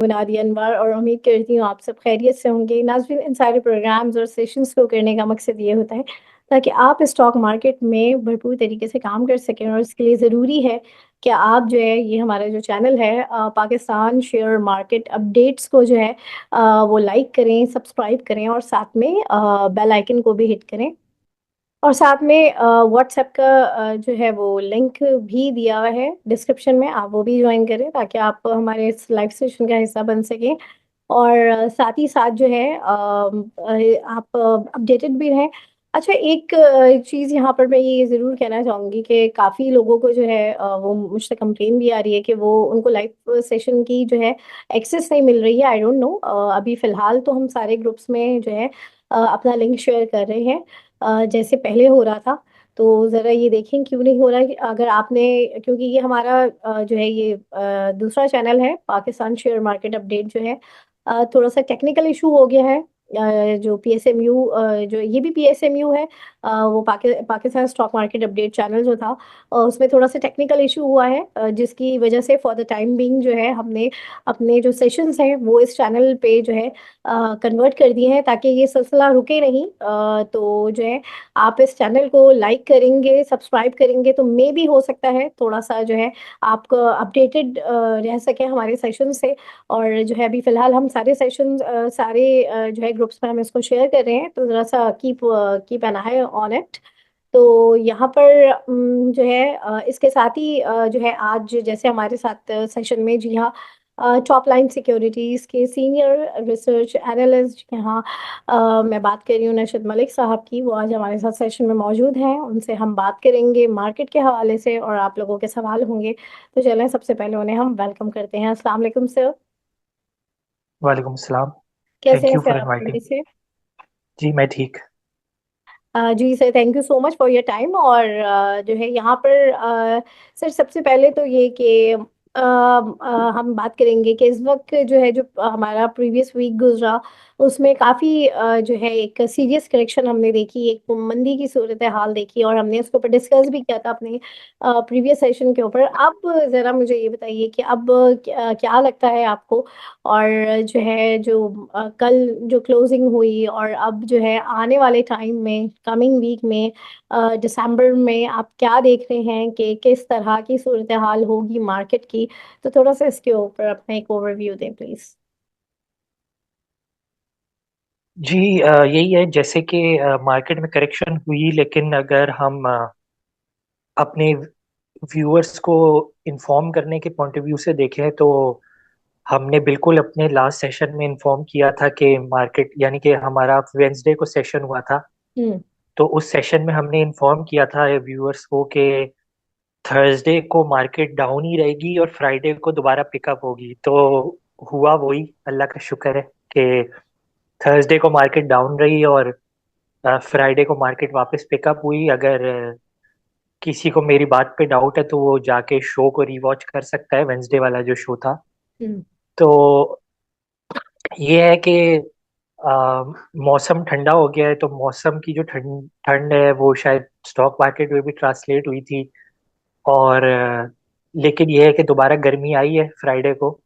नादिया अनवर, और उम्मीद करती हूँ आप सब खैरियत से होंगे। नाज़रीन, इन सारे प्रोग्राम्स और सेशंस को करने का मकसद ये होता है ताकि आप स्टॉक मार्केट में भरपूर तरीके से काम कर सकें, और इसके लिए ज़रूरी है कि आप जो है, ये हमारा जो चैनल है पाकिस्तान शेयर मार्केट अपडेट्स को जो है वो लाइक करें, सब्सक्राइब करें, और साथ में बेल आइकन को भी हिट करें। और साथ में व्हाट्सएप का जो है वो लिंक भी दिया हुआ है डिस्क्रिप्शन में, आप वो भी ज्वाइन करें ताकि आप हमारे इस लाइव सेशन का हिस्सा बन सकें। और साथ ही साथ जो है आप अपडेटेड भी रहें। अच्छा, एक चीज़ यहाँ पर मैं ये ज़रूर कहना चाहूँगी कि काफ़ी लोगों को जो है वो मुझसे कंप्लेन भी आ रही है कि वो उनको लाइव सेशन की जो है एक्सेस नहीं मिल रही है। आई डोंट नो, अभी फ़िलहाल तो हम सारे ग्रुप्स में जो है अपना लिंक शेयर कर रहे हैं जैसे पहले हो रहा था। तो ज़रा ये देखें क्यों नहीं हो रहा है। अगर आपने, क्योंकि ये हमारा जो है ये दूसरा चैनल है पाकिस्तान शेयर मार्केट अपडेट जो है, थोड़ा सा टेक्निकल इशू हो गया है। जो पीएसएमयू, जो ये भी पीएसएमयू है, वो Pakistan stock market update channel जो था, उसमें थोड़ा सा टेक्निकल इशू हुआ है, जिसकी वजह से फॉर द टाइम बिंग जो है हमने अपने जो सेशंस हैं वो इस चैनल पे जो है कन्वर्ट कर दिए हैं ताकि ये सिलसिला रुके नहीं। तो जो है आप इस चैनल को लाइक करेंगे, सब्सक्राइब करेंगे, तो मे भी हो सकता है थोड़ा सा जो है आपको अपडेटेड रह सके हमारे सेशन से। और जो है अभी फिलहाल हम सारे सेशन सारे जो है ग्रुप्स में हम इसको शेयर कर रहे हैं, तो ज़रा सा keep keep an I on it. तो यहाँ पर जो है इसके साथ ही जो है आज जैसे हमारे साथ सेशन में, जी हाँ, टॉप लाइन सिक्योरिटीज़ के सीनियर रिसर्च एनालिस्ट यहाँ मैं बात कर रही हूँ नशद मलिक साहब की, वो आज हमारे साथ सेशन में मौजूद हैं। उनसे हम बात करेंगे मार्केट के हवाले से, और आप लोगों के सवाल होंगे। तो चलें सबसे पहले उन्हें हम वेलकम करते हैं। अस्सलाम वालेकुम सर। वालेकुम सलाम। कैसे थैंक हैं यू सर फॉर आप इनवाइटिंग। पहले से? जी मैं ठीक। जी sir, thank you so much for your time. और जो है यहाँ पर सर सबसे पहले तो ये कि हम बात करेंगे कि इस वक्त जो है, जो हमारा प्रीवियस वीक गुजरा, उसमें काफ़ी जो है एक सीरियस करेक्शन हमने देखी, एक मंदी की सूरत हाल देखी, और हमने इसके ऊपर डिस्कस भी किया था अपने प्रीवियस सेशन के ऊपर। अब ज़रा मुझे ये बताइए कि अब क्या लगता है आपको, और जो है जो कल जो क्लोजिंग हुई, और अब जो है आने वाले टाइम में, कमिंग वीक में, दिसंबर में आप क्या देख रहे हैं कि किस तरह की सूरत हाल होगी मार्केट की? तो थोड़ा सा इसके ऊपर अपना एक ओवरव्यू दें प्लीज। जी यही है जैसे कि मार्केट में करेक्शन हुई, लेकिन अगर हम अपने व्यूअर्स को इन्फॉर्म करने के पॉइंट ऑफ व्यू से देखें तो हमने बिल्कुल अपने लास्ट सेशन में इन्फॉर्म किया था कि मार्केट, यानी कि हमारा वेंसडे को सेशन हुआ था, हम्म। तो उस सेशन में हमने इन्फॉर्म किया था व्यूअर्स को कि थर्सडे को मार्केट डाउन ही रहेगी और फ्राइडे को दोबारा पिकअप होगी। तो हुआ वही, अल्लाह का शुक्र है कि थर्सडे को मार्केट डाउन रही और फ्राइडे को मार्केट वापस पिकअप हुई। अगर किसी को मेरी बात पे डाउट है तो वो जाके शो को रिवॉच कर सकता है, वेंसडे वाला जो शो था। हम्म। तो ये है कि मौसम ठंडा हो गया है, तो मौसम की जो ठंड ठंड है वो शायद स्टॉक मार्केट में भी ट्रांसलेट हुई थी। और लेकिन ये है कि दोबारा गर्मी आई है फ्राइडे को।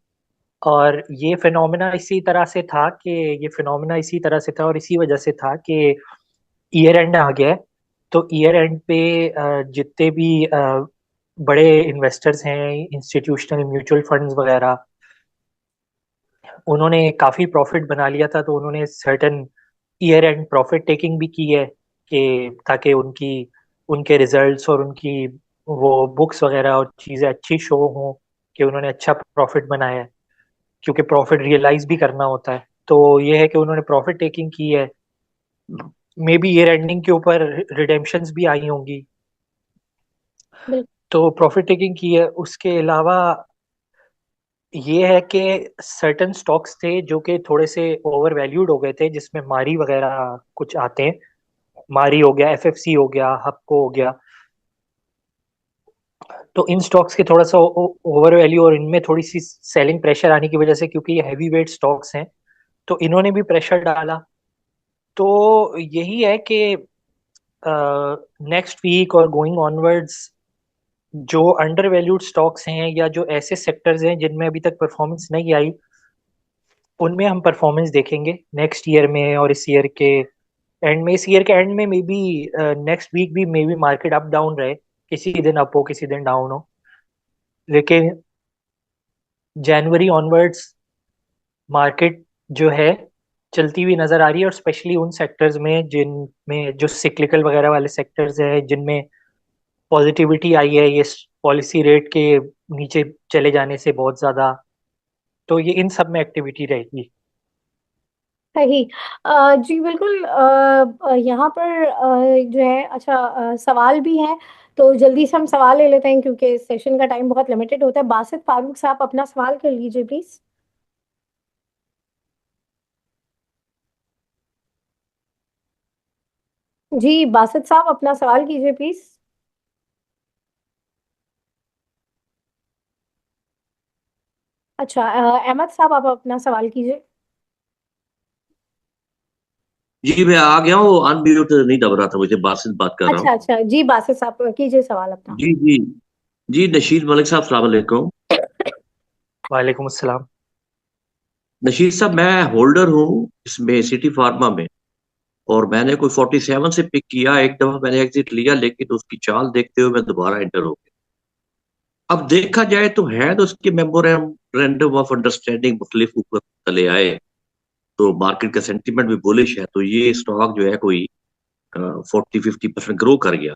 और ये फिनोमेना इसी तरह से था और इसी वजह से था कि ईयर एंड आ गया है। तो ईयर एंड पे जितने भी बड़े इन्वेस्टर्स हैं, इंस्टीट्यूशनल म्यूचुअल फंड्स वगैरह, उन्होंने काफी प्रॉफिट बना लिया था, तो उन्होंने certain year and profit taking भी की है कि ताकि उनकी उनके रिजल्ट्स और उनकी वो बुक्स वगैरह और चीज़ें अच्छी शो हों कि उन्होंने अच्छा प्रॉफिट बनाया है, क्योंकि प्रॉफिट रियलाइज भी करना होता है। तो ये है कि उन्होंने प्रॉफिट टेकिंग की है। मे बी ईयर एंडिंग के ऊपर रिडेम्पशंस भी आई होंगी, बिल्कुल। तो प्रॉफिट टेकिंग की है। उसके अलावा ये है कि सर्टन स्टॉक्स थे जो कि थोड़े से ओवर वैल्यूड हो गए थे, जिसमें मारी वगैरह कुछ आते हैं। मारी हो गया, एफएफसी हो गया, हपको हो गया। तो इन स्टॉक्स के थोड़ा सा ओवर वैल्यू और इनमें थोड़ी सी सेलिंग प्रेशर आने की वजह से, क्योंकि ये हैवी वेट स्टॉक्स हैं, तो इन्होंने भी प्रेशर डाला। तो यही है कि नेक्स्ट वीक और गोइंग ऑनवर्ड्स जो अंडर वैल्यूड स्टॉक्स हैं या जो ऐसे सेक्टर्स हैं जिनमें अभी तक परफॉर्मेंस नहीं आई, उनमें हम परफॉर्मेंस देखेंगे नेक्स्ट ईयर में, और इस ईयर के एंड में। इस ईयर के एंड में मे बी नेक्स्ट वीक भी may be market up down रहे, किसी दिन अप हो किसी दिन डाउन हो। लेकिन जनवरी ऑनवर्ड्स मार्केट जो है चलती हुई नजर आ रही है, और स्पेशली उन सेक्टर्स में जिनमें जो सिक्लिकल वगैरह वाले सेक्टर्स हैं, जिनमें पॉजिटिविटी आई है ये पॉलिसी रेट के नीचे चले जाने से बहुत ज्यादा। तो ये इन सब में एक्टिविटी रहेगी। सही। जी बिल्कुल। यहाँ पर जो है, अच्छा, सवाल भी हैं, तो जल्दी से हम सवाल ले लेते हैं क्योंकि सेशन का टाइम बहुत लिमिटेड होता है। बासित फारूक साहब, अपना सवाल कर लीजिए प्लीज। जी बासित साहब, अपना सवाल कीजिए प्लीज। अच्छा, अहमद साहब, आप अपना सवाल कीजिए। जी मैं आ गया हूँ, अनम्यूट नहीं दब रहा था मुझे, बात बात कर रहा हूँ। अच्छा अच्छा, जी बासित साहब कीजिए सवाल अपना। जी जी। जी नशीद मलिक साहब, सलाम अलैकुम। वालेकुम अस्सलाम। नशीद साहब, मैं होल्डर हूँ इसमें सिटी फार्मा में, और मैंने कोई 47 से पिक किया। एक दफा मैंने एग्जिट लिया, लेकिन उसकी चाल देखते हुए मैं दोबारा एंटर हो गया। अब देखा जाए तो है तो उसके मेमोरेंडम ऑफ अंडरस्टैंडिंग मुख्तलिफ ऊपर चले आए, तो मार्केट का सेंटीमेंट भी बुलिश है, तो ये स्टॉक जो है कोई 40-50% ग्रो कर गया।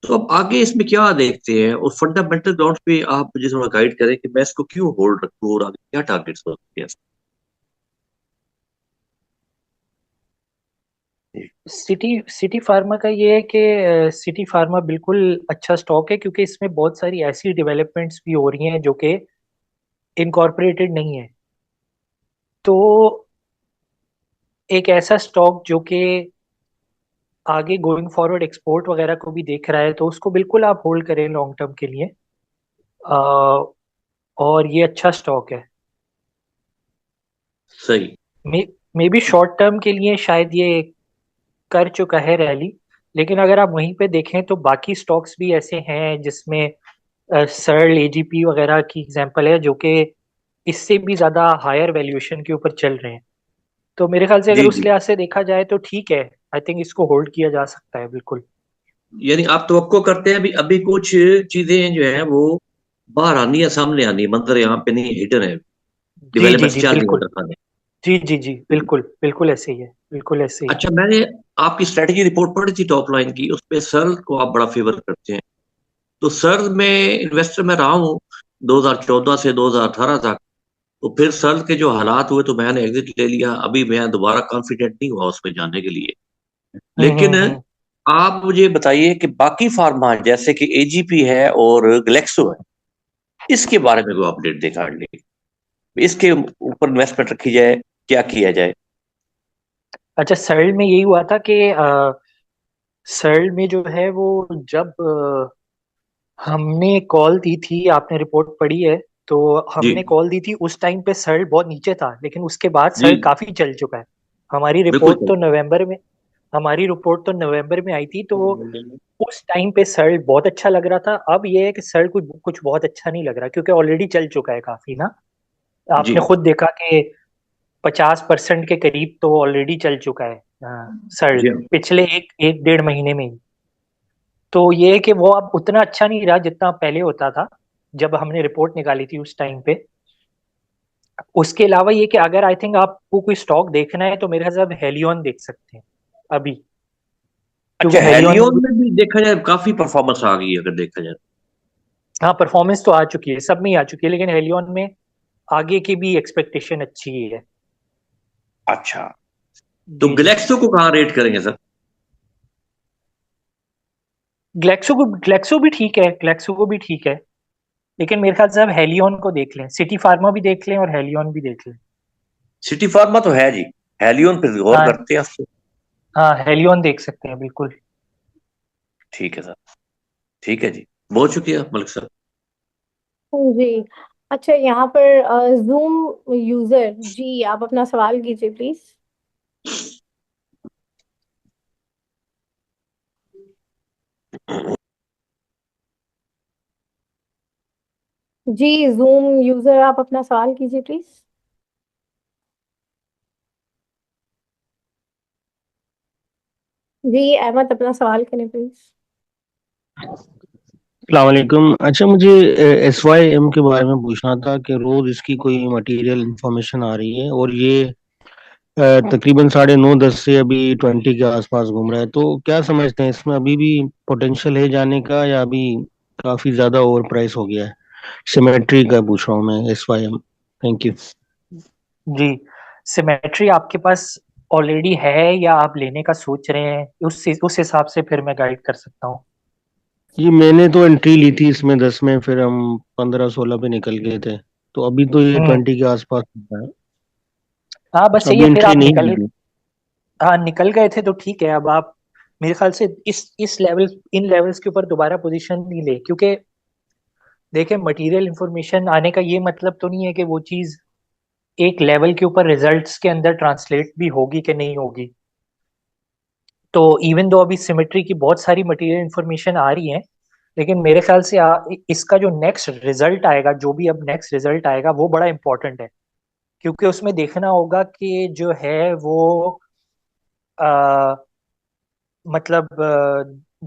तो अब आगे इसमें क्या देखते हैं, और फंडामेंटल ग्राउंड पे आप मुझे थोड़ा गाइड करें कि मैं इसको क्यों होल्ड रखूं, और आगे क्या टारगेट्स होते हैं। सिटी सिटी फार्मा का ये है कि सिटी फार्मा बिल्कुल अच्छा स्टॉक है, क्योंकि इसमें बहुत सारी ऐसी डेवलपमेंट्स भी हो रही हैं जो कि इनकॉर्पोरेटेड नहीं है। तो एक ऐसा स्टॉक जो कि आगे गोइंग फॉरवर्ड एक्सपोर्ट वगैरह को भी देख रहा है, तो उसको बिल्कुल आप होल्ड करें लॉन्ग टर्म के लिए। और ये अच्छा स्टॉक है। सही। मे मे बी शॉर्ट टर्म के लिए शायद ये कर चुका है रैली। लेकिन अगर आप वहीं पे देखें तो बाकी स्टॉक्स भी ऐसे हैं जिसमें सर्ल एजीपी वगैरह की एग्जांपल है, जो कि इससे भी ज्यादा हायर वैल्यूएशन के ऊपर चल रहे हैं। तो मेरे ख्याल से अगर जी उस जी। लिहाज से देखा जाए तो ठीक है। आई थिंक इसको होल्ड किया जा सकता है बिल्कुल। यानी आप तवक्को करते हैं अभी अभी कुछ चीजें जो है वो बाहर आनी है, सामने आनी है, मंत्र यहाँ पे नहीं, हिडन है, जी जी डेवलपमेंट्स जी चल रही है बिल्कुल। दरखाने। जी जी जी बिल्कुल बिल्कुल ऐसे ही है, बिल्कुल ऐसे ही। अच्छा, मैंने आपकी स्ट्रेटेजी रिपोर्ट पढ़ी थी टॉप लाइन की, उस पे सर्ल को आप बड़ा फेवर करते हैं। तो सर्ल में इन्वेस्टर मैं रहा हूँ 2014 से 2018 तक। तो फिर सर्ल के जो हालात हुए तो मैंने एग्जिट ले लिया, अभी मैं दोबारा कॉन्फिडेंट नहीं हुआ उसमें जाने के लिए। लेकिन हम्म। आप मुझे बताइए कि बाकी फार्मा जैसे कि एजीपी है और ग्लेक्सो है, इसके बारे में कोई अपडेट देखा ले, इसके ऊपर इन्वेस्टमेंट रखी जाए, क्या किया जाए। अच्छा, सर्ल में यही हुआ था कि सर्ल में जो है वो, जब हमने कॉल दी थी, आपने रिपोर्ट पढ़ी है, तो जी हमने कॉल दी थी उस टाइम पे सर्ल बहुत नीचे था, लेकिन उसके बाद जी। सर्ल काफी चल चुका है। हमारी बिल्कुल रिपोर्ट तो सही। नवंबर में हमारी रिपोर्ट तो नवंबर में आई थी। तो उस टाइम पे सर्ल बहुत अच्छा लग रहा था। अब ये है कि सर्ल कुछ कुछ बहुत अच्छा नहीं लग रहा, क्योंकि ऑलरेडी चल चुका है काफी ना। जी आपने खुद देखा कि 50% के करीब तो ऑलरेडी चल चुका है सर्ल, जी। पिछले एक एक डेढ़ महीने में ही। तो ये है कि वो अब उतना अच्छा नहीं रहा जितना पहले होता था जब हमने रिपोर्ट निकाली थी उस टाइम पे। उसके अलावा ये कि अगर आई थिंक आपको कोई स्टॉक देखना है तो मेरे हिसाब से हेलियन देख सकते हैं अभी, क्योंकि अच्छा, हेलियन में हेलियोन में भी देखा जाए काफी परफॉर्मेंस आ गई है अगर देखा जाए। हाँ, परफॉर्मेंस तो आ चुकी है, सब में ही आ चुकी है, लेकिन हेलियन में आगे की भी एक्सपेक्टेशन अच्छी ही है। अच्छा, तो जी जी। ग्लेक्सो को कहाँ रेट करेंगे सर। ग्लेक्सो भी ठीक है, ग्लेक्सो को भी ठीक है। लेकिन मेरे ख्याल से अब हेलियन को देख लें, सिटी फार्मा भी देख लें और हेलियन भी देख लें। सिटी फार्मा तो है जी, हेलियोन पे गौर हाँ करते हैं उससे। हाँ, हेलियन देख सकते हैं बिल्कुल। ठीक है सर। ठीक है जी। बहुत शुक्रिया मलिक साहब। जी। अच्छा, यहाँ पर जूम यूजर, जी आप अपना सवाल कीजिए प्लीज। जी जूम यूजर, आप अपना सवाल कीजिए प्लीज। जी अहमद, अपना सवाल करें प्लीज। वालेकुम। अच्छा, मुझे SYM के बारे में पूछना था कि रोज इसकी कोई मटेरियल इंफॉर्मेशन आ रही है और ये तकरीबन 9:30 से अभी 20 के आसपास घूम रहा है, तो क्या समझते हैं इसमें अभी भी पोटेंशियल है जाने का या अभी काफी ज्यादा ओवर प्राइस हो गया है? सिमेट्री का पूछ रहा हूँ मैं, SYM। Thank you. जी, सिमेट्री आपके पास ऑलरेडी है या आप लेने का सोच रहे हैं? उस हिसाब से फिर मैं गाइड कर सकता हूँ। ये मैंने तो एंट्री ली थी इसमें 10 में, फिर हम 15-16 पे निकल गए थे, तो अभी तो ये हम्म। 20 के आसपास है। हाँ बस तो सही अभी है, फिर एंट्री आप नहीं निकल, ली। हाँ निकल गए थे तो ठीक है। अब आप मेरे ख्याल से इस लेवल, इन लेवल्स के ऊपर दोबारा पोजीशन नहीं ले, क्योंकि देखिए मटेरियल इंफॉर्मेशन आने का ये मतलब तो नहीं है कि वो चीज एक लेवल के ऊपर रिजल्ट्स के अंदर ट्रांसलेट भी होगी कि नहीं होगी। तो इवन दो अभी सिमेट्री की बहुत सारी मटेरियल इंफॉर्मेशन आ रही है, लेकिन मेरे ख्याल से इसका जो नेक्स्ट रिजल्ट आएगा, जो भी अब नेक्स्ट रिजल्ट आएगा वो बड़ा इंपॉर्टेंट है। क्योंकि उसमें देखना होगा कि जो है वो आ, मतलब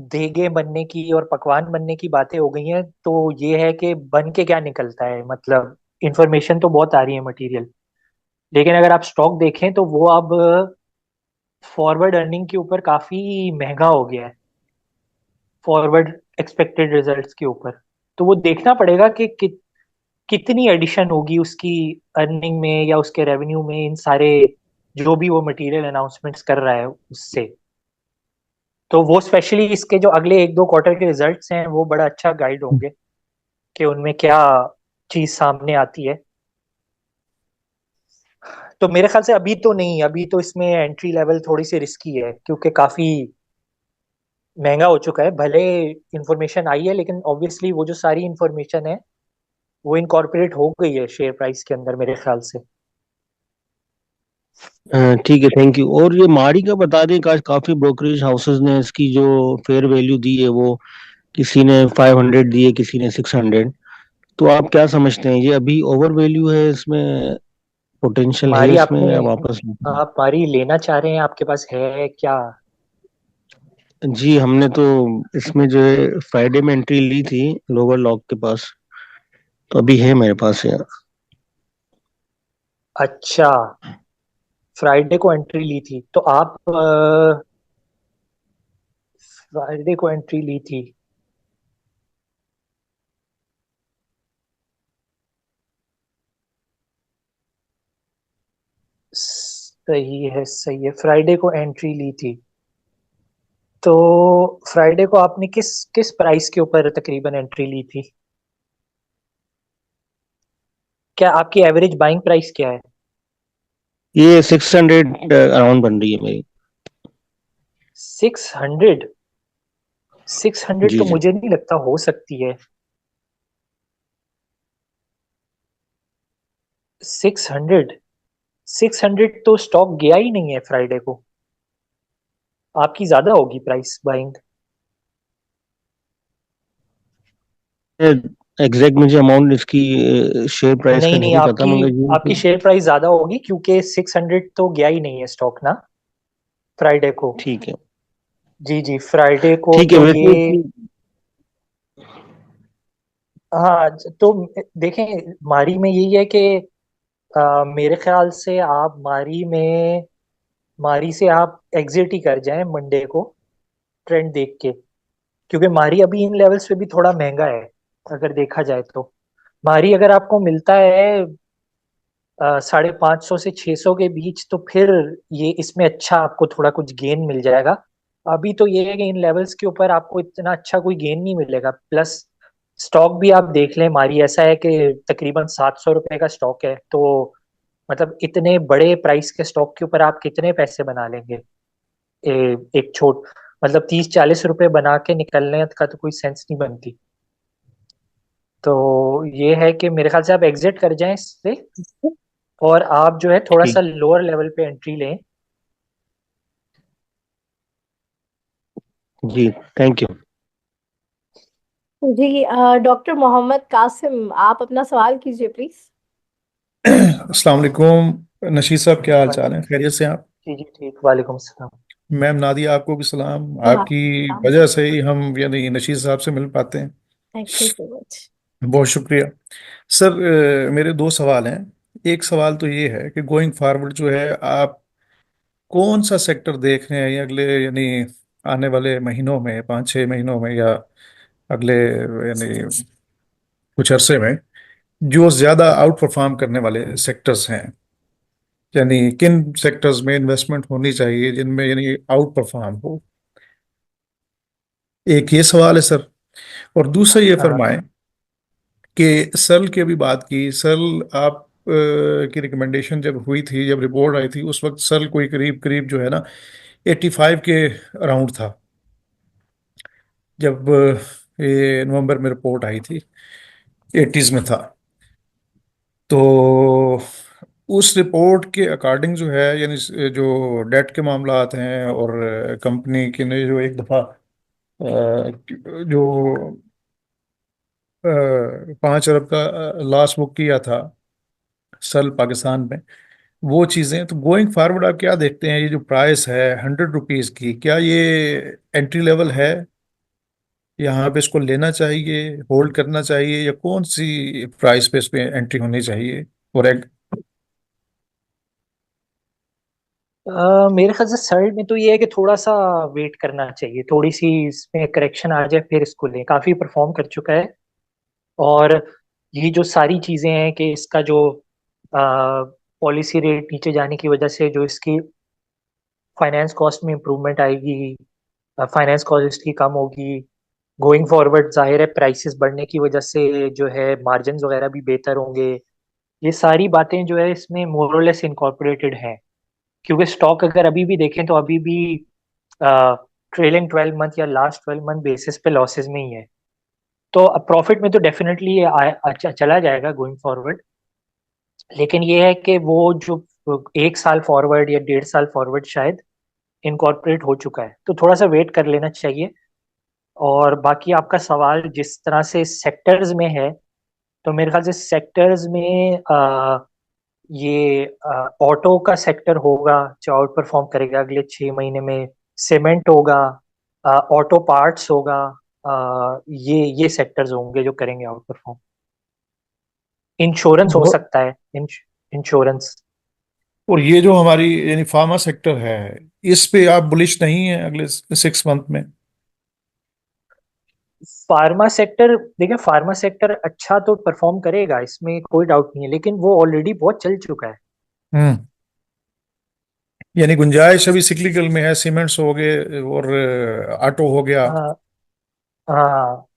देगे बनने की और पकवान बनने की बातें हो गई हैं, तो ये है कि बन के क्या निकलता है। मतलब इंफॉर्मेशन तो बहुत आ रही है मटेरियल, लेकिन अगर आप स्टॉक देखें तो वो अब फॉरवर्ड अर्निंग के ऊपर काफी महंगा हो गया है, फॉरवर्ड एक्सपेक्टेड रिजल्ट्स के ऊपर। तो वो देखना पड़ेगा कि कितनी एडिशन होगी उसकी अर्निंग में या उसके रेवेन्यू में, इन सारे जो भी वो मटेरियल अनाउंसमेंट्स कर रहा है उससे। तो वो स्पेशली इसके जो अगले एक दो क्वार्टर के रिजल्ट्स हैं वो बड़ा अच्छा गाइड होंगे कि उनमें क्या चीज सामने आती है। तो मेरे ख्याल से अभी तो नहीं, अभी तो इसमें एंट्री लेवल थोड़ी सी रिस्की है, क्योंकि काफी महंगा हो चुका है। भले इंफॉर्मेशन आई है, लेकिन ऑब्वियसली वो जो सारी इंफॉर्मेशन है वो इनकॉर्पोरेट हो गई है शेयर प्राइस के अंदर मेरे ख्याल से। ठीक है, थैंक यू। और ये मारी का बता दें, काफी ब्रोकरेज हाउसेस ने इसकी जो फेयर वैल्यू दी है वो किसी ने 500 दी है, किसी ने 600। तो आप क्या समझते हैं, ये अभी ओवर वैल्यू है, इसमें पोटेंशियल है मारी इसमें आपने, या वापस? आप मारी लेना चाह रहे हैं? आपके पास है क्या? जी, हमने तो इसमें जो है फ्राइडे में एंट्री ली थी लोअर लॉक के पास, तो अभी है मेरे पास यार। अच्छा, फ्राइडे को एंट्री ली थी तो आप फ्राइडे को एंट्री ली थी। सही है, सही है, फ्राइडे को एंट्री ली थी। तो फ्राइडे को आपने किस किस प्राइस के ऊपर तकरीबन एंट्री ली थी? क्या आपकी एवरेज बाइंग प्राइस क्या है? ये 600 अराउंड बन रही है मेरी। 600? 600 जी तो जी। मुझे नहीं लगता हो सकती है। 600, 600 तो स्टॉक गया ही नहीं है फ्राइडे को। आपकी ज्यादा होगी प्राइस बाइंग। एग्जैक्ट मुझे अमाउंट इसकी शेयर प्राइस का नहीं नहीं, नहीं पता, आपकी मगर ये आपकी शेयर प्राइस ज्यादा होगी, क्योंकि 600 तो गया ही नहीं है स्टॉक ना फ्राइडे को। ठीक है। जी जी, फ्राइडे को ठीक है, तो वैसे ये, हाँ तो देखें, मारी में यही है कि मेरे ख्याल से आप मारी से आप एग्जिट ही कर जाएं मंडे को, ट्रेंड देख के। क्योंकि मारी अभी इन लेवल्स पे भी थोड़ा महंगा है अगर देखा जाए तो। मारी अगर आपको मिलता है 550 से 600 के बीच, तो फिर ये इसमें अच्छा आपको थोड़ा कुछ गेन मिल जाएगा। अभी तो ये है कि इन लेवल्स के ऊपर आपको इतना अच्छा कोई गेन नहीं मिलेगा। प्लस स्टॉक भी आप देख लें, मारी ऐसा है कि तकरीबन 700 रुपए का स्टॉक है। तो मतलब इतने बड़े प्राइस के स्टॉक के ऊपर आप कितने पैसे बना लेंगे? एक छोट मतलब 30-40 रुपए बना के निकलने का तो कोई सेंस नहीं बनती। तो ये है कि मेरे ख्याल से आप एग्जिट कर जाएं इससे, और आप जो है थोड़ा सा ठीक। लोअर लेवल पे एंट्री लें। जी, थैंक यू। जी डॉक्टर मोहम्मद कासिम, आप अपना सवाल कीजिए प्लीज। अस्सलाम वालेकुम। नशीद साहब, क्या हाल चाल है? खैरियत से हैं आप? जी जी ठीक, वालेकुम सलाम। मैम नादिया, आपको भी सलाम। आपकी वाह, वजह से ही हम यानी नशीद साहब से मिल पाते हैं। Thank you so much. बहुत शुक्रिया सर। मेरे दो सवाल हैं। एक सवाल तो ये है कि गोइंग फॉरवर्ड जो है, आप कौन सा सेक्टर देख रहे हैं ये अगले यानी आने वाले महीनों में, 5-6 महीनों में, या अगले यानी कुछ अरसे में, जो ज्यादा आउट परफॉर्म करने वाले सेक्टर्स हैं? यानी किन सेक्टर्स में इन्वेस्टमेंट होनी चाहिए जिनमें यानी आउट परफॉर्म हो? एक ये सवाल है सर। और दूसरा ये हाँ। फरमाएं कि सल की अभी बात की, सल आप की रिकमेंडेशन जब हुई थी, जब रिपोर्ट आई थी, उस वक्त सल कोई करीब करीब जो है ना 85 के अराउंड था, जब ये नवंबर में रिपोर्ट आई थी, 80s में था। तो उस रिपोर्ट के अकॉर्डिंग जो है यानी जो डेट के मामलात हैं, और कंपनी की ने जो एक दफ़ा जो 5 अरब का लॉस बुक किया था सल पाकिस्तान में, वो चीज़ें, तो गोइंग फॉरवर्ड आप क्या देखते हैं? ये जो प्राइस है 100 रुपीज़ की, क्या ये एंट्री लेवल है? यहाँ पे इसको लेना चाहिए, होल्ड करना चाहिए, या कौन सी प्राइस पे इस पे एंट्री होनी चाहिए? और एक मेरे ख्याल से सर्ड में तो ये है कि थोड़ा सा वेट करना चाहिए, थोड़ी सी इसमें करेक्शन आ जाए फिर इसको लें। काफी परफॉर्म कर चुका है। और ये जो सारी चीजें हैं कि इसका जो पॉलिसी रेट नीचे जाने की वजह से जो इसकी फाइनेंस कॉस्ट में इम्प्रूवमेंट आएगी, फाइनेंस कॉस्ट इसकी कम होगी। गोइंग फॉरवर्ड जाहिर है प्राइसेस बढ़ने की वजह से जो है मार्जिन वगैरह भी बेहतर होंगे। ये सारी बातें जो है इसमें मोरलेस इनकॉर्पोरेटेड हैं। क्योंकि स्टॉक अगर अभी भी देखें तो अभी भी ट्रेलिंग 12 मंथ या लास्ट 12 मंथ बेसिस पे लॉसेस में ही है। तो प्रॉफिट में तो डेफिनेटली चला जाएगा गोइंग फॉरवर्ड। लेकिन ये है कि वो जो 1 साल फॉरवर्ड या 1.5 साल फॉरवर्ड शायद इनकॉर्पोरेट हो चुका है, तो थोड़ा सा वेट कर लेना चाहिए। और बाकी आपका सवाल जिस तरह से सेक्टर्स में है, तो मेरे ख्याल से सेक्टर्स में ये ऑटो का सेक्टर होगा जो आउट परफॉर्म करेगा अगले 6 महीने में। सीमेंट होगा, ऑटो पार्ट्स होगा, ये सेक्टर्स होंगे जो करेंगे आउट परफॉर्म। इंश्योरेंस हो बहुत। सकता है। इंश्योरेंस। और ये जो हमारी यानी फार्मा सेक्टर है, इस पे आप बुलिश नहीं है अगले 6 मंथ में? फार्मा सेक्टर, देखिए फार्मा सेक्टर अच्छा तो परफॉर्म करेगा, इसमें कोई डाउट नहीं है, लेकिन वो ऑलरेडी बहुत चल चुका है। हम्म। यानी गुंजाइश अभी सिक्लिकल में है, सीमेंट्स हो गए और ऑटो हो गया। हाँ। हाँ,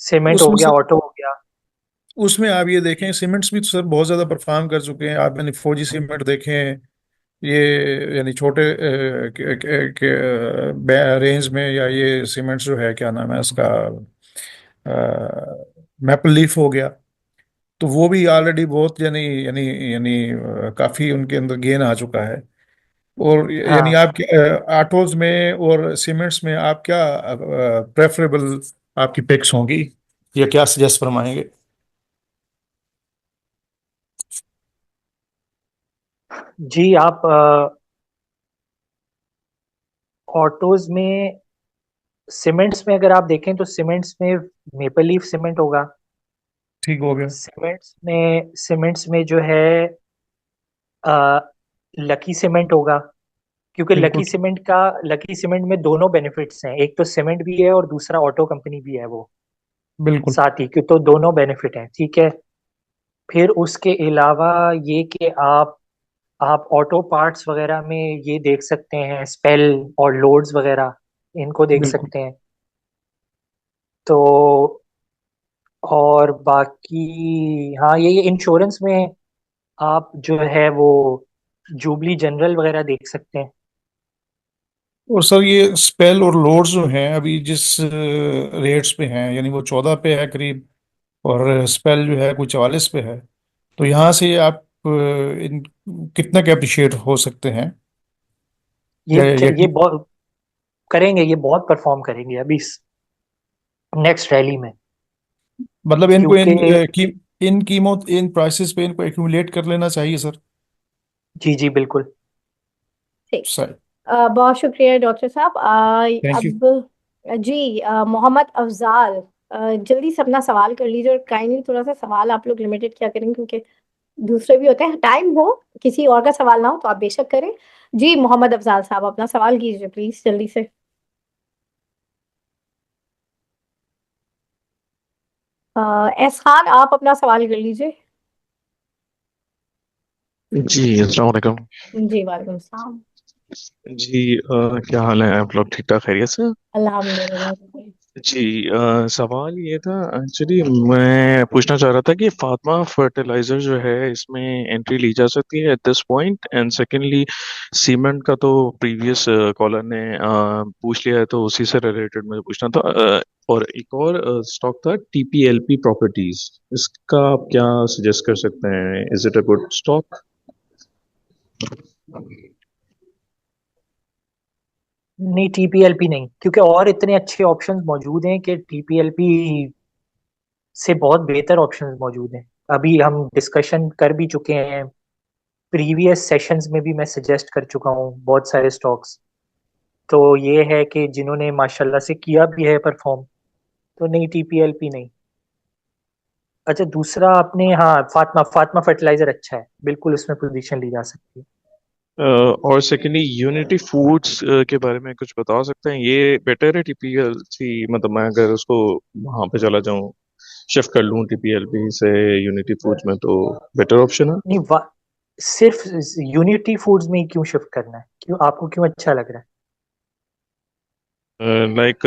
सीमेंट हो उसमें गया, से ऑटो हो गया। उसमें आप ये देखें, सीमेंट्स भी तो सर बहुत ज्यादा परफॉर्म कर चुके हैं। आप यानी फौजी सीमेंट देखें, ये यानी छोटे रेंज में, या ये सीमेंट्स जो है, क्या नाम है इसका, मैपल लीफ हो गया, तो वो भी ऑलरेडी बहुत यानी यानी यानी काफी उनके अंदर गेन आ चुका है। और यानी हाँ आप ऑटोज में और सीमेंट्स में आप क्या प्रेफरेबल आपकी पिक्स होंगी, या क्या सजेस्ट फरमाएंगे? जी, आप ऑटोज में, सीमेंट्स में अगर आप देखें तो सीमेंट्स में मेपल लीफ सीमेंट होगा। ठीक हो गया। सीमेंट्स में जो है लकी सीमेंट होगा। क्योंकि बिल्कुल। लकी सीमेंट में दोनों बेनिफिट्स हैं, एक तो सीमेंट भी है और दूसरा ऑटो कंपनी भी है वो बिल्कुल। साथ ही, कि तो दोनों बेनिफिट हैं, ठीक है। फिर उसके अलावा ये कि आप ऑटो पार्ट्स वगैरह में ये देख सकते हैं, स्पेल और लोड्स वगैरह, इनको देख बिल्कुल। सकते हैं। तो और बाकी हाँ, ये इंश्योरेंस में आप जो है वो जुबली जनरल वगैरह देख सकते हैं। और सर ये स्पेल और लोड्स जो हैं अभी जिस रेट्स पे हैं, यानी वो 14 पे है करीब, और स्पेल जो है कोई 44 पे है, तो यहाँ से आप इन कितना के अप्रिशिएट हो सकते हैं? ये या ये बहुत करेंगे, ये बहुत परफॉर्म करेंगे अभी नेक्स्ट रैली में। मतलब इनको क्योंकि इन कीमत, इन प्राइसेस पे इनको एक्यूमुलेट कर लेना चाहिए सर? जी जी बिल्कुल। ठीक। सही। बहुत शुक्रिया डॉक्टर साहब। Thank you. अब जी मोहम्मद अफजाल, जल्दी से अपना सवाल कर लीजिए, और काइंडली थोड़ा सा सवाल आप लोग लिमिटेड क्या करें, क्योंकि दूसरे भी होते हैं, टाइम हो किसी और का सवाल ना हो तो आप बेशक करें। जी मोहम्मद अफजाल साहब, अपना सवाल कीजिए प्लीज जल्दी से। एसखान, आप अपना सवाल कर लीजिए। जी अस्सलाम वालेकुम। जी वालेकुम सलाम। जी क्या हाल है आप लोग, ठीक ठाक खैरियत से? अल्हम्दुलिल्लाह। जी सवाल ये था, एक्चुअली मैं पूछना चाह रहा था कि फातिमा फर्टिलाइजर जो है इसमें एंट्री ली जा सकती है at this point, and secondly cement का तो प्रीवियस कॉलर ने पूछ लिया है, तो उसी से रिलेटेड मुझे पूछना था। और एक और स्टॉक था टीपीएलपी प्रॉपर्टीज, इसका आप क्या सजेस्ट कर सकते हैं? Is it a good stock? नहीं, टीपीएलपी नहीं, क्योंकि और इतने अच्छे ऑप्शंस मौजूद हैं कि टीपीएलपी से बहुत बेहतर ऑप्शंस मौजूद हैं। अभी हम डिस्कशन कर भी चुके हैं, प्रीवियस सेशंस में भी मैं सजेस्ट कर चुका हूँ बहुत सारे स्टॉक्स। तो ये है कि जिन्होंने माशाल्लाह से किया भी है परफॉर्म, तो नहीं, टीपीएलपी नहीं। अच्छा, दूसरा आपने, हाँ, फातिमा फातिमा फर्टिलाइजर अच्छा है, बिल्कुल उसमें पोजीशन ली जा सकती है। और सेकेंडली यूनिटी फूड्स के बारे में कुछ बता सकते हैं? ये बेटर है टीपीएलसी, मतलब मैं अगर उसको वहां पे चला जाऊं, शिफ्ट कर लूं टीपीएलपी से यूनिटी फूड्स में, तो बेटर ऑप्शन है? नहीं, सिर्फ यूनिटी फूड्स में ही क्यों शिफ्ट करना है? क्यों, आपको क्यों अच्छा लग रहा है? लाइक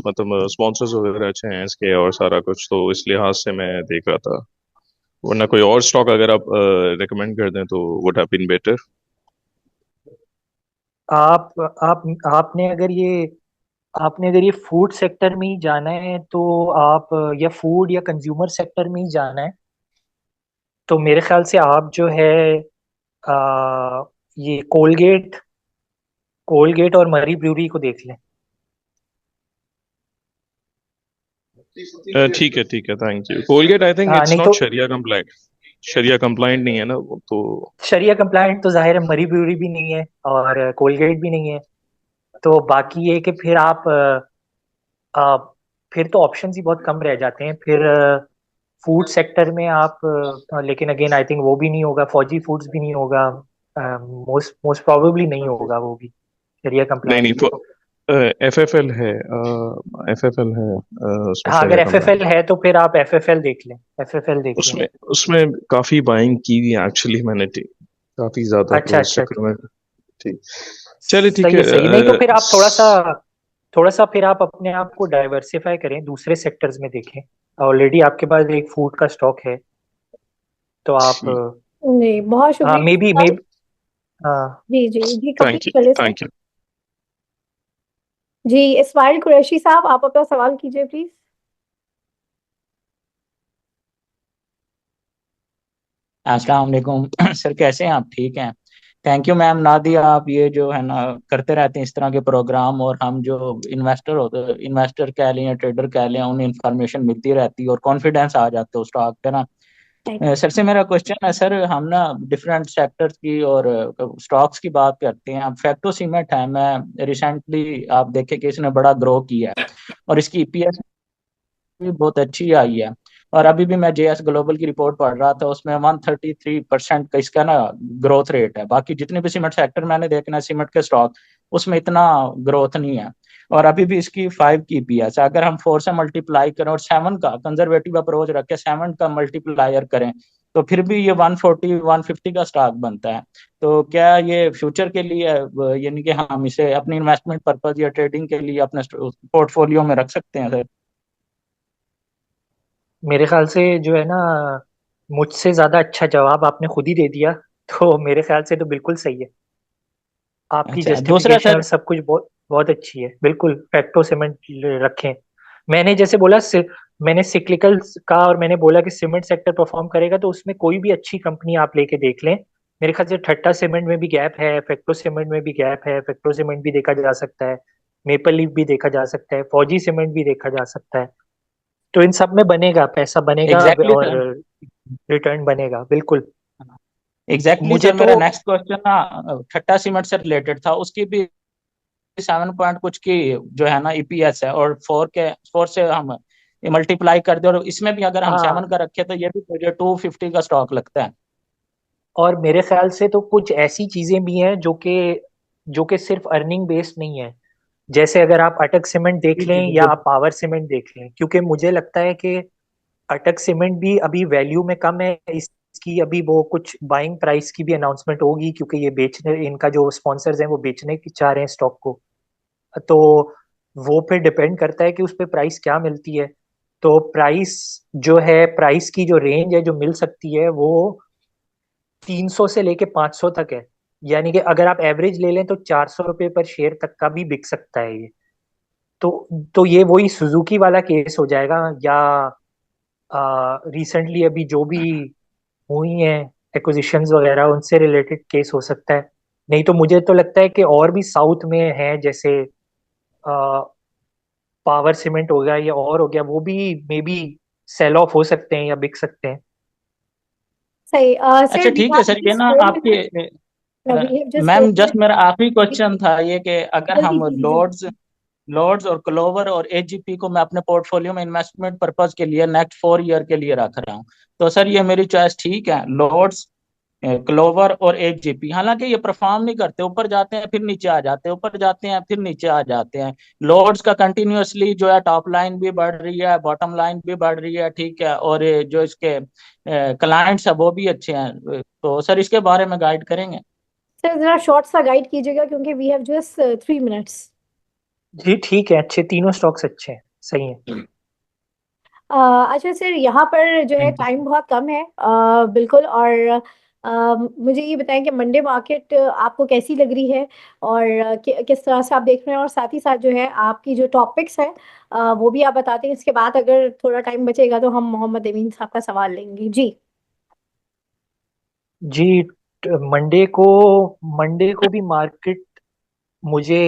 मतलब स्पॉन्सर्स वगैरह अच्छे हैं इसके और सारा कुछ, तो इस लिहाज से मैं देख रहा था। वरना कोई और स्टॉक अगर आप रिकमेंड कर दें तो वुड हैव बीन बेटर। आप आप आपने अगर ये फूड सेक्टर में ही जाना है तो आप, या फूड या कंज्यूमर सेक्टर में ही जाना है, तो मेरे ख्याल से आप जो है, ये कोलगेट कोलगेट और मरी ब्रूरी को देख लें। ठीक है ठीक है, thank you. Colgate I think हाँ, इट्स नहीं नॉट तो शरिया कंप्लाइंट, शरिया कंप्लाइंट नहीं है ना वो तो। शरिया कंप्लायंट तो जाहिर है मरी ब्रूरी भी नहीं है और कोलगेट भी नहीं है। तो बाकी ये कि फिर आप अ, फिर तो ऑप्शंस ही बहुत कम रह जाते हैं फिर फूड सेक्टर में आप। लेकिन अगेन आई थिंक वो भी नहीं होगा, फौजी फूड्स भी नहीं होगा, मोस्ट मोस्ट प्रोबेबली नहीं होगा वो भी शरिया नहीं कंप्लायंट। नहीं, तो एफएफएल है, एफएफएल है उसमें हाँ, अगर शरिया कंप्लाइंट। एफएफएल है तो फिर आप एफएफएल देख लें, एफएफएल देख लें। उसमें उसमें काफी बाइंग की हुई एक्चुअली मैंने, काफी ज्यादा, अच्छा तो इस अच्छा, चक्कर में। ठीक, चलिए ठीक सही है। है, सही है। नहीं तो फिर आप थोड़ा सा फिर आप अपने आप को डाइवर्सिफाई करें, दूसरे सेक्टर्स में देखें। ऑलरेडी आपके पास एक फूड का स्टॉक है, तो आप, ठीक, जी बहुत हाँ, मे बी शुक्रिया। हाँ। जी जी जी, थैंक कंप्लीट यू कर ले सर। Thank you. जी इस्माइल कुरैशी साहब, आप अपना सवाल कीजिए प्लीज। अस्सलाम वालेकुम। सर कैसे हैं आप, ठीक हैं? थैंक यू मैम नादिया, आप ये जो है ना करते रहते हैं इस तरह के प्रोग्राम, और हम जो इन्वेस्टर होते हैं, इन्वेस्टर कह लें या ट्रेडर कह लें, उन्हें इंफॉर्मेशन मिलती रहती है और कॉन्फिडेंस आ जाता है स्टॉक पे ना। सर से मेरा क्वेश्चन है, सर हम ना डिफरेंट सेक्टर्स की और स्टॉक्स की बात करते हैं। अब फैक्टो सीमेंट है, मैं रिसेंटली आप देखें कि इसने बड़ा ग्रो किया है और इसकी ईपीएस भी बहुत अच्छी आई है। और अभी भी मैं जेएस ग्लोबल की रिपोर्ट पढ़ रहा था, उसमें 133% का इसका ना ग्रोथ रेट है। बाकी जितने भी सीमेंट सेक्टर मैंने देखना है सीमेंट के स्टॉक, उसमें इतना ग्रोथ नहीं है। और अभी भी इसकी 5 की पीएस, अगर हम 4 से मल्टीप्लाई करें और 7 का कंजर्वेटिव अप्रोच रख के 7 का मल्टीप्लायर करें, तो फिर भी ये 140 150 का स्टॉक बनता है। तो क्या ये फ्यूचर के लिए यानी कि हम इसे अपनी इन्वेस्टमेंट पर्पज या ट्रेडिंग के लिए अपने पोर्टफोलियो में रख सकते हैं सर? मेरे ख्याल से जो है ना, मुझसे ज्यादा अच्छा जवाब आपने खुद ही दे दिया। तो मेरे ख्याल से तो बिल्कुल सही है, आपकी अच्छा, दूसरा जस्टिफिकेशन और सर। सब कुछ बहुत बहुत अच्छी है। बिल्कुल फैक्टो सीमेंट रखें। मैंने जैसे बोला, मैंने सिक्लिकल का, और मैंने बोला कि सीमेंट सेक्टर परफॉर्म करेगा, तो उसमें कोई भी अच्छी कंपनी आप लेके देख लें। मेरे ख्याल से ठट्टा सीमेंट में भी गैप है, फैक्टो सीमेंट में भी गैप है, फैक्टो सीमेंट भी देखा जा सकता है, मेपल लीफ भी देखा जा सकता है, फौजी सीमेंट भी देखा जा सकता है। तो इन सब में बनेगा, पैसा बनेगा एग्जैक्टली और सर। रिटर्न बनेगा, बिल्कुल। एग्जैक्टली मुझे सर, तो मेरा नेक्स्ट क्वेश्चन ना ठट्टा सीमेंट से रिलेटेड था। उसकी भी 7 पॉइंट कुछ की जो है ना ईपीएस है, और 4 से हम मल्टीप्लाई कर दे, और इसमें भी अगर हम हाँ, 7 का रखे तो ये भी मुझे 250 का स्टॉक लगता है। और मेरे ख्याल से तो कुछ ऐसी चीजें भी हैं जो कि सिर्फ अर्निंग बेस्ड नहीं है। जैसे अगर आप अटक सीमेंट देख जी जी लें या बिल्कुल। आप पावर सीमेंट देख लें, क्योंकि मुझे लगता है कि अटक सीमेंट भी अभी वैल्यू में कम है। इसकी अभी वो कुछ बाइंग प्राइस की भी अनाउंसमेंट होगी, क्योंकि ये बेचने, इनका जो स्पॉन्सर्स हैं वो बेचने की चाह रहे हैं स्टॉक को। तो वो फिर डिपेंड करता है कि उस पे प्राइस क्या मिलती है। तो प्राइस की जो रेंज है जो मिल सकती है वो 300 से लेके 500 तक है। यानी कि अगर आप एवरेज ले लें तो 400 रुपये पर शेयर तक का भी बिक सकता है ये। तो ये वही सुजुकी वाला केस हो जाएगा, या रिसेंटली अभी जो भी हुई हैं एक्विजिशंस वगैरह उनसे रिलेटेड केस हो सकता है। नहीं तो मुझे तो लगता है कि और भी साउथ में है, जैसे पावर सीमेंट हो गया या और हो गया, वो भी मे बी सेल ऑफ हो सकते हैं या बिक सकते हैं। सही। अच्छा सर वी ठीक है हैव सर, ये जस्ट ना 4 मिनट। आपके we have just four ma'am just मेरा आखिरी मिनट क्वेश्चन था ये कि अगर जल्दी हम जल्दी जल्दी। लॉर्ड्स और क्लोवर और एजीपी को मैं अपने पोर्टफोलियो में इन्वेस्टमेंट पर्पज के लिए नेक्स्ट 4 ईयर के लिए रख रहा हूँ, तो सर ये मेरी चॉइस ठीक है? लॉर्ड्स, क्लोवर और एजीपी, हालांकि ये परफॉर्म नहीं करते, ऊपर जाते हैं फिर नीचे आ जाते हैं, ऊपर जाते हैं फिर नीचे आ जाते हैं। लॉर्ड्स का कंटिन्यूअसली जो है टॉप लाइन भी बढ़ रही है, बॉटम लाइन भी बढ़ रही है, ठीक है, और ये जो इसके क्लाइंट्स है वो भी अच्छे हैं, तो सर इसके बारे में गाइड करेंगे? सर जरा शॉर्ट सा गाइड कीजिएगा क्योंकि वी हैव जस्ट 3 मिनट्स। जी ठीक है, अच्छे तीनों स्टॉक्स अच्छे हैं, सही है। अच्छा सर, यहाँ पर जो है थैंक यू। टाइम बहुत कम है, बिल्कुल। और मुझे ये बताएं कि मंडे मार्केट आपको कैसी लग रही है, और किस तरह से आप देख रहे हैं, और साथ ही साथ जो है आपकी जो टॉपिक्स हैं वो भी आप बताते हैं। इसके बाद अगर थोड़ा टाइम बचेगा तो हम मोहम्मद अमीन साहब का सवाल लेंगे जी। जी, मंडे को भी मार्केट मुझे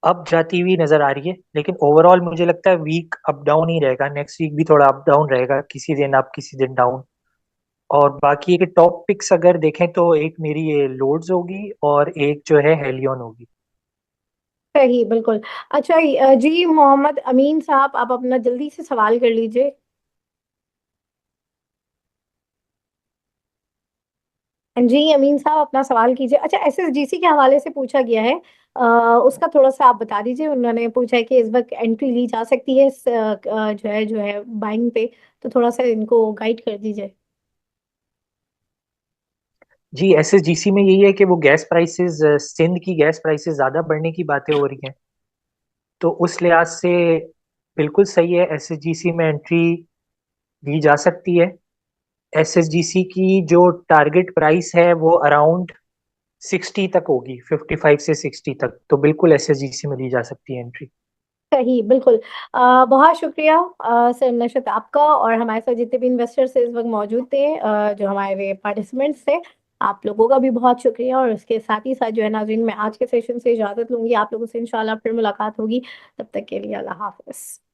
अप जाती हुई नजर आ रही है, लेकिन ओवरऑल मुझे लगता है वीक अप डाउन ही रहेगा। नेक्स्ट वीक भी थोड़ा अप डाउन रहेगा, किसी दिन अप किसी दिन डाउन। और बाकी एक टॉप पिक्स अगर देखें तो एक मेरी ये लोड्स होगी और एक जो है हेलियन होगी। सही, बिल्कुल। अच्छा जी मोहम्मद अमीन साहब, आप अपना जल्दी से सवाल कर लीजिए। जी अमीन साहब, अपना सवाल कीजिए। अच्छा, एसएसजीसी के हवाले से पूछा गया है, उसका थोड़ा सा आप बता दीजिए। उन्होंने पूछा है कि इस वक्त एंट्री ली जा सकती है जो है बाइंग पे, तो थोड़ा सा इनको गाइड कर दीजिए। जी, एसएसजीसी में यही है कि वो गैस प्राइसेस, सिंध की गैस प्राइसेस ज्यादा बढ़ने की बातें हो रही हैं। तो उस लिहाज से बिल्कुल सही है, एसएसजीसी में एंट्री ली जा सकती है। एसएसजीसी की जो टारगेट प्राइस है वो अराउंड 60 तक होगी, 55 से 60 तक, तो बिल्कुल एसएसजीसी में ली जा सकती है एंट्री। सही, बिल्कुल। बहुत शुक्रिया सर नशत आपका, और हमारे साथ जितने भी इन्वेस्टर्स इस वक्त मौजूद थे, जो हमारे पार्टिसिपेंट्स थे, आप लोगों का भी बहुत शुक्रिया। और उसके साथ ही साथ जो है नाज़रीन, मैं आज के सेशन से इजाज़त लूंगी। आप लोगों से इंशाल्लाह फिर मुलाकात होगी। तब तक के लिए अल्लाह हाफ़िज़।